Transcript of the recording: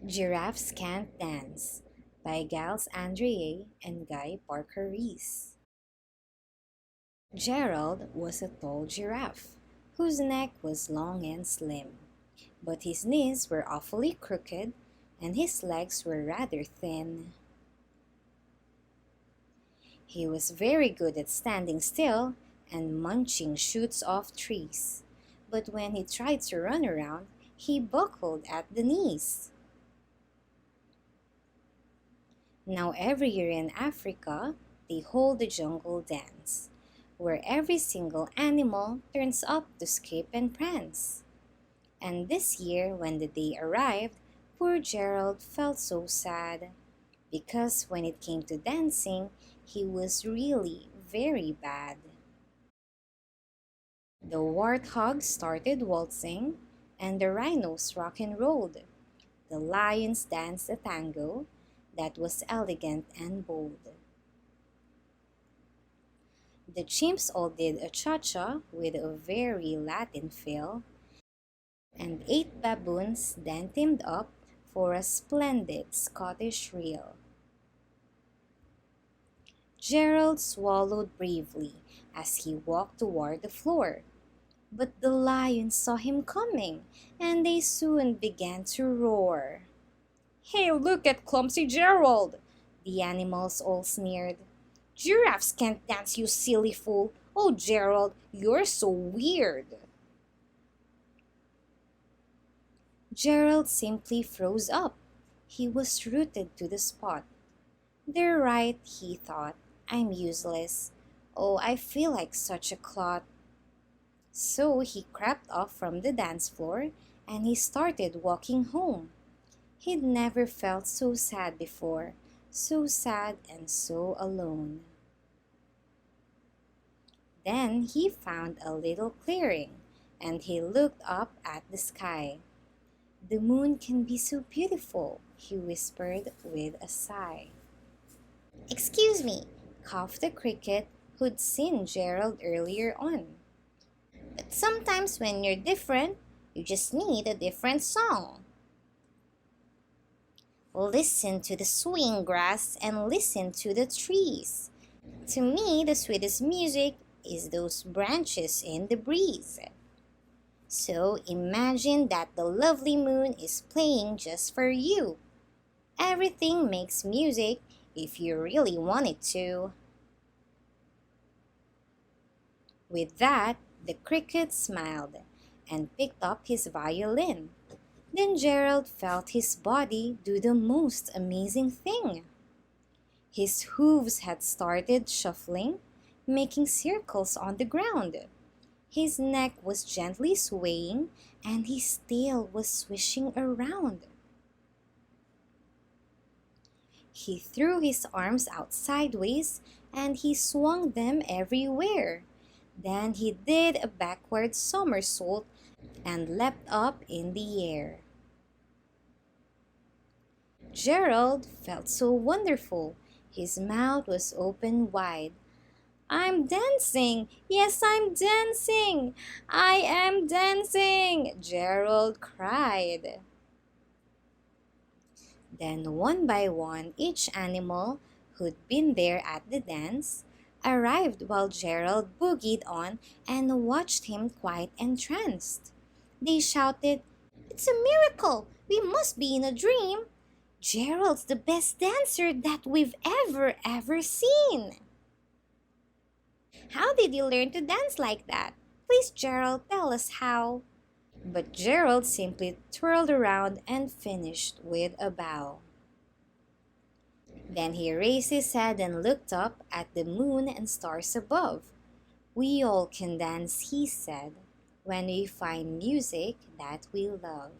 Giraffes Can't Dance by Giles Andrea and Guy Parker Rees. Gerald was a tall giraffe whose neck was long and slim, but his knees were awfully crooked and his legs were rather thin. He was very good at standing still and munching shoots off trees, but when he tried to run around, he buckled at the knees. Now every year in Africa, they hold the jungle dance, where every single animal turns up to skip and prance. And this year, when the day arrived, poor Gerald felt so sad, because when it came to dancing, he was really very bad. The warthogs started waltzing, and the rhinos rock and rolled. The lions danced a tango that was elegant and bold. The chimps all did a cha-cha with a very Latin feel, and 8 baboons then teamed up for a splendid Scottish reel. Gerald swallowed bravely as he walked toward the floor, but the lions saw him coming, and they soon began to roar. "Hey, look at clumsy Gerald!" the animals all sneered. "Giraffes can't dance, you silly fool! Oh, Gerald, you're so weird!" Gerald simply froze up. He was rooted to the spot. "They're right," he thought. "I'm useless. Oh, I feel like such a clot." So he crept off from the dance floor and he started walking home. He'd never felt so sad before, so sad and so alone. Then he found a little clearing, and he looked up at the sky. "The moon can be so beautiful," he whispered with a sigh. "Excuse me," coughed the cricket who'd seen Gerald earlier on. "But sometimes when you're different, you just need a different song." "Listen to the swing grass and listen to the trees. To me, the sweetest music is those branches in the breeze. So imagine that the lovely moon is playing just for you. Everything makes music if you really want it to." With that, the cricket smiled and picked up his violin. Then Gerald felt his body do the most amazing thing. His hooves had started shuffling, making circles on the ground. His neck was gently swaying, and his tail was swishing around. He threw his arms out sideways, and he swung them everywhere. Then he did a backward somersault and leapt up in the air. Gerald felt so wonderful. His mouth was open wide. "I'm dancing! Yes, I'm dancing! I am dancing!" Gerald cried. Then one by one, each animal who'd been there at the dance arrived while Gerald boogied on and watched him quite entranced. They shouted, "It's a miracle! We must be in a dream! Gerald's the best dancer that we've ever seen!" "How did you learn to dance like that? Please, Gerald, tell us how." But Gerald simply twirled around and finished with a bow. Then he raised his head and looked up at the moon and stars above. "We all can dance," he said, "when we find music that we love."